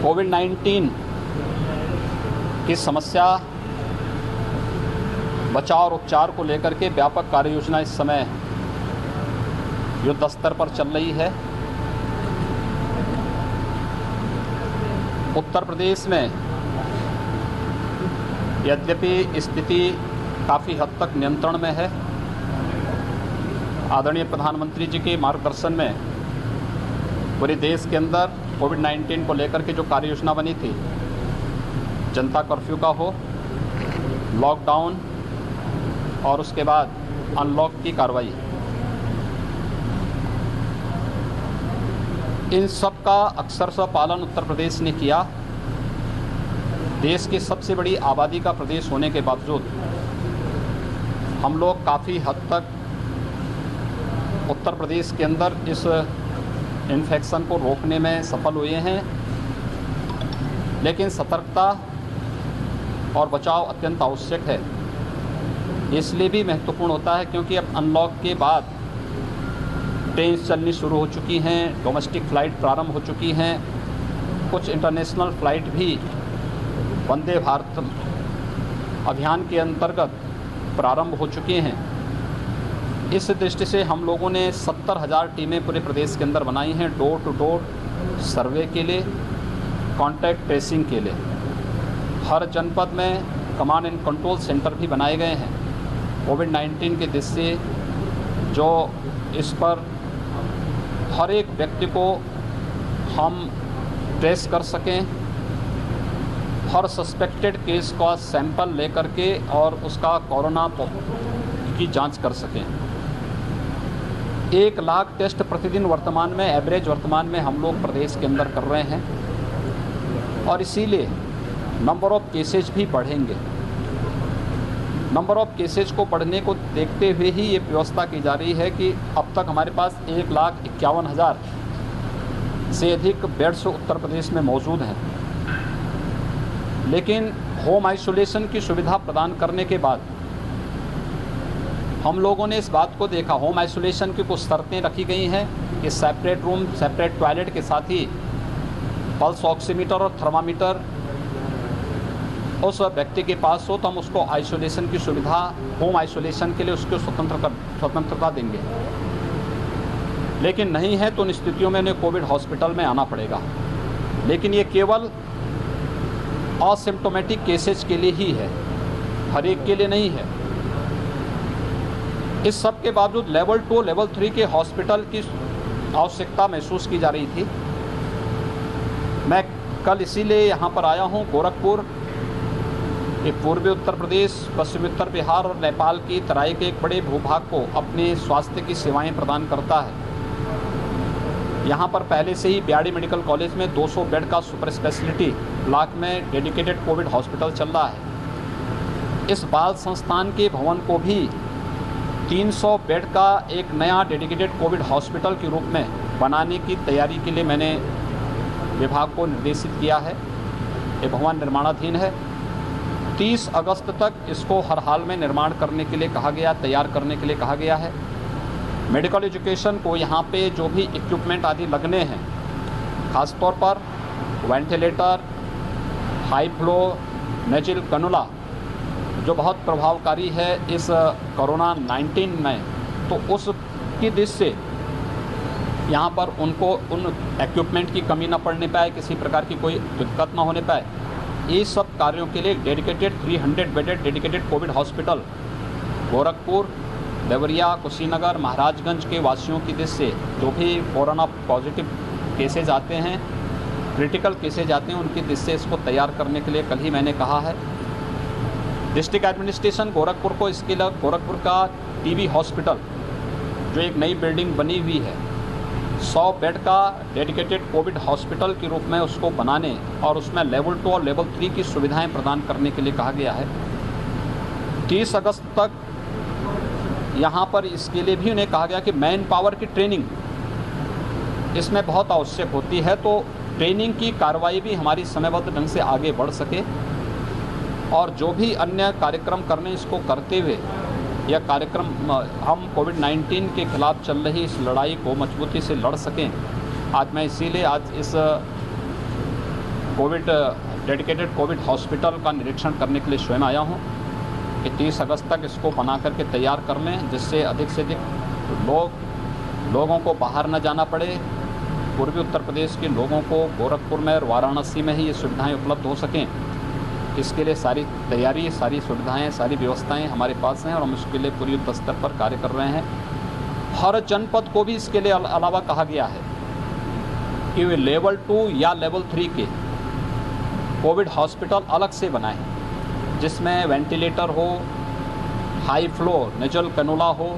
कोविड-19 की समस्या, बचाव और उपचार को लेकर के व्यापक कार्य योजना इस समय युद्ध स्तर पर चल रही है। उत्तर प्रदेश में यद्यपि स्थिति काफ़ी हद तक नियंत्रण में है। आदरणीय प्रधानमंत्री जी के मार्गदर्शन में पूरे देश के अंदर कोविड-19 को लेकर के जो कार्य योजना बनी थी, जनता कर्फ्यू का हो, लॉकडाउन और उसके बाद अनलॉक की कार्रवाई, इन सब का अक्षरशः पालन उत्तर प्रदेश ने किया। देश की सबसे बड़ी आबादी का प्रदेश होने के बावजूद हम लोग काफ़ी हद तक उत्तर प्रदेश के अंदर इस इन्फेक्शन को रोकने में सफल हुए हैं। लेकिन सतर्कता और बचाव अत्यंत आवश्यक है। इसलिए भी महत्वपूर्ण होता है क्योंकि अब अनलॉक के बाद ट्रेन चलनी शुरू हो चुकी हैं, डोमेस्टिक फ़्लाइट प्रारंभ हो चुकी हैं, कुछ इंटरनेशनल फ़्लाइट भी वंदे भारत अभियान के अंतर्गत प्रारंभ हो चुके हैं। इस दृष्टि से हम लोगों ने 70,000 टीमें पूरे प्रदेश के अंदर बनाई हैं, डोर टू डोर सर्वे के लिए, कॉन्टैक्ट ट्रेसिंग के लिए। हर जनपद में कमांड एंड कंट्रोल सेंटर भी बनाए गए हैं कोविड-19 के दृष्टि से, जो इस पर हर एक व्यक्ति को हम ट्रेस कर सकें, हर सस्पेक्टेड केस का सैंपल लेकर के और उसका कोरोना की जांच कर सकें। 1 लाख टेस्ट प्रतिदिन वर्तमान में एवरेज वर्तमान में हम लोग प्रदेश के अंदर कर रहे हैं और इसीलिए नंबर ऑफ़ केसेज भी बढ़ेंगे। नंबर ऑफ़ केसेज को बढ़ने को देखते हुए ही ये व्यवस्था की जा रही है कि अब तक हमारे पास 1,51,000 से अधिक बेड्स उत्तर प्रदेश में मौजूद हैं। लेकिन होम आइसोलेशन की सुविधा प्रदान करने के बाद हम लोगों ने इस बात को देखा, होम आइसोलेशन की कुछ शर्तें रखी गई हैं कि सेपरेट रूम, सेपरेट टॉयलेट के साथ ही पल्स ऑक्सीमीटर और थर्मामीटर उस व्यक्ति के पास हो तो हम उसको आइसोलेशन की सुविधा, होम आइसोलेशन के लिए उसको स्वतंत्रता देंगे। लेकिन नहीं है तो उन स्थितियों में उन्हें कोविड हॉस्पिटल में आना पड़ेगा। लेकिन ये केवल असिम्प्टोमेटिक केसेज के लिए ही है, हर एक के लिए नहीं है। इस सब के बावजूद लेवल 2, लेवल 3 के हॉस्पिटल की आवश्यकता महसूस की जा रही थी। मैं कल इसीलिए यहाँ पर आया हूँ। गोरखपुर एक पूर्वी उत्तर प्रदेश, पश्चिमी उत्तर बिहार और नेपाल की तराई के एक बड़े भूभाग को अपने स्वास्थ्य की सेवाएं प्रदान करता है। यहाँ पर पहले से ही बियाड़ी मेडिकल कॉलेज में 200 बेड का सुपर स्पेशलिटी ब्लॉक में डेडिकेटेड कोविड हॉस्पिटल चल रहा है। इस बाल संस्थान के भवन को भी 300 बेड का एक नया डेडिकेटेड कोविड हॉस्पिटल के रूप में बनाने की तैयारी के लिए मैंने विभाग को निर्देशित किया है। ये भवन निर्माणाधीन है। 30 अगस्त तक इसको हर हाल में निर्माण करने के लिए कहा गया, तैयार करने के लिए कहा गया है। मेडिकल एजुकेशन को यहाँ पे जो भी इक्विपमेंट आदि लगने हैं, ख़ासतौर पर वेंटिलेटर, हाई फ्लो नेजिल कनुला जो बहुत प्रभावकारी है इस कोरोना-19 में, तो उसकी दृष्टि से यहाँ पर उनको उन इक्विपमेंट की कमी न पड़ने पाए, किसी प्रकार की कोई दिक्कत न होने पाए, ये सब कार्यों के लिए dedicated 300 bedded dedicated Covid hospital Gorakhpur, Deoria, Kushinagar, Maharajganj के वासियों की दृष्टि से जो भी कोरोना पॉजिटिव केसेज आते हैं, क्रिटिकल केसेज आते हैं, उनकी दृष्टि से इसको तैयार करने के लिए कल ही मैंने कहा है। डिस्ट्रिक्ट एडमिनिस्ट्रेशन गोरखपुर को इसके लिए गोरखपुर का टीबी हॉस्पिटल जो एक नई बिल्डिंग बनी हुई है, 100 बेड का डेडिकेटेड कोविड हॉस्पिटल के रूप में उसको बनाने और उसमें लेवल 2 और लेवल 3 की सुविधाएं प्रदान करने के लिए कहा गया है। 30 अगस्त तक यहाँ पर इसके लिए भी उन्हें कहा गया कि मैन पावर की ट्रेनिंग इसमें बहुत आवश्यक होती है, तो ट्रेनिंग की कार्रवाई भी हमारी समयबद्ध ढंग से आगे बढ़ सके और जो भी अन्य कार्यक्रम करने इसको करते हुए यह कार्यक्रम हम कोविड-19 के खिलाफ चल रही इस लड़ाई को मजबूती से लड़ सकें। आज मैं इसीलिए आज इस डेडिकेटेड कोविड हॉस्पिटल का निरीक्षण करने के लिए स्वयं आया हूँ कि 30 अगस्त तक इसको बना करके तैयार कर लें, जिससे अधिक से अधिक लोगों को बाहर न जाना पड़े। पूर्वी उत्तर प्रदेश के लोगों को गोरखपुर में और वाराणसी में ही ये सुविधाएं उपलब्ध हो सकें, इसके लिए सारी तैयारी, सारी सुविधाएं, सारी व्यवस्थाएं हमारे पास हैं और हम इसके लिए पूरी युद्ध स्तर पर कार्य कर रहे हैं। हर जनपद को भी इसके लिए अलावा कहा गया है कि वे लेवल 2 या लेवल 3 के कोविड हॉस्पिटल अलग से बनाएं, जिसमें वेंटिलेटर हो, हाई फ्लो नेजल कैनुला हो।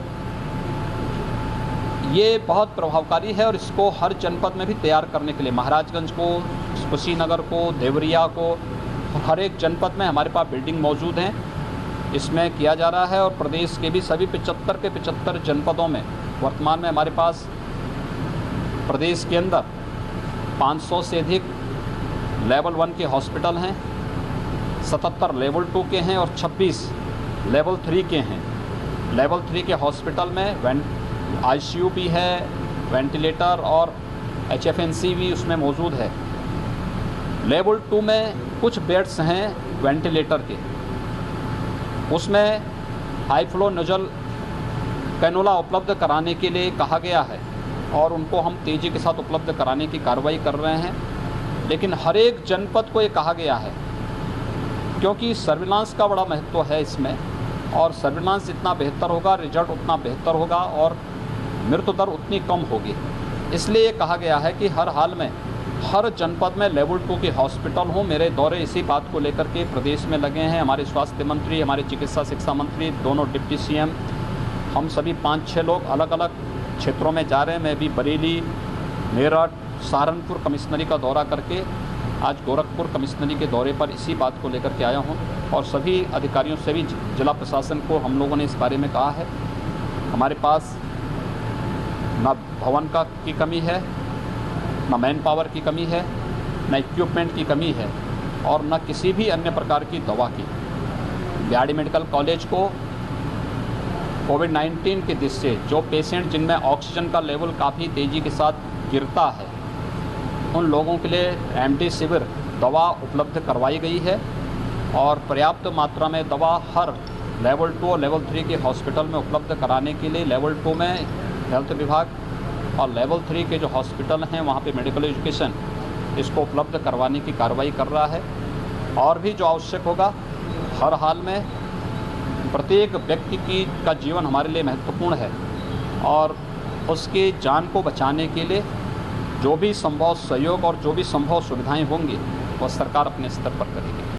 ये बहुत प्रभावकारी है और इसको हर जनपद में भी तैयार करने के लिए महाराजगंज को, कुशीनगर को, देवरिया को, हर एक जनपद में हमारे पास बिल्डिंग मौजूद हैं, इसमें किया जा रहा है। और प्रदेश के भी सभी 75 के 75 जनपदों में वर्तमान में हमारे पास प्रदेश के अंदर 500 से अधिक लेवल 1 के हॉस्पिटल हैं, 77 लेवल 2 के हैं और 26 लेवल 3 के हैं। लेवल 3 के हॉस्पिटल में ICU भी है, वेंटिलेटर और HFNC भी उसमें मौजूद है। लेवल 2 में कुछ बेड्स हैं वेंटिलेटर के, उसमें हाई फ्लो नोजल कैनुला उपलब्ध कराने के लिए कहा गया है और उनको हम तेज़ी के साथ उपलब्ध कराने की कार्रवाई कर रहे हैं। लेकिन हर एक जनपद को ये कहा गया है, क्योंकि सर्विलांस का बड़ा महत्व है इसमें, और सर्विलांस जितना बेहतर होगा रिजल्ट उतना बेहतर होगा और मृत्यु दर उतनी कम होगी। इसलिए ये कहा गया है कि हर हाल में हर जनपद में लेवल 2 के हॉस्पिटल हों। मेरे दौरे इसी बात को लेकर के प्रदेश में लगे हैं। हमारे स्वास्थ्य मंत्री, हमारे चिकित्सा शिक्षा मंत्री, दोनों डिप्टी CM, हम सभी 5-6 लोग अलग अलग क्षेत्रों में जा रहे हैं। मैं भी बरेली, मेरठ, सहारनपुर कमिश्नरी का दौरा करके आज गोरखपुर कमिश्नरी के दौरे पर इसी बात को लेकर के आया हूं और सभी अधिकारियों से भी जिला प्रशासन को हम लोगों ने इस बारे में कहा है। हमारे पास ना भवन की कमी है, ना मैन पावर की कमी है, ना इक्विपमेंट की कमी है और न किसी भी अन्य प्रकार की दवा की। बीआरडी मेडिकल कॉलेज को कोविड-19 के दृष्टि से जो पेशेंट जिनमें ऑक्सीजन का लेवल काफ़ी तेज़ी के साथ गिरता है, उन लोगों के लिए रेमडेसिविर दवा उपलब्ध करवाई गई है और पर्याप्त मात्रा में दवा हर लेवल 2 और लेवल 3 के हॉस्पिटल में उपलब्ध कराने के लिए लेवल 2 में हेल्थ विभाग और लेवल 3 के जो हॉस्पिटल हैं वहाँ पे मेडिकल एजुकेशन इसको उपलब्ध करवाने की कार्रवाई कर रहा है। और भी जो आवश्यक होगा, हर हाल में प्रत्येक व्यक्ति का जीवन हमारे लिए महत्वपूर्ण है और उसकी जान को बचाने के लिए जो भी संभव सहयोग और जो भी संभव सुविधाएं होंगी वह सरकार अपने स्तर पर करेगी।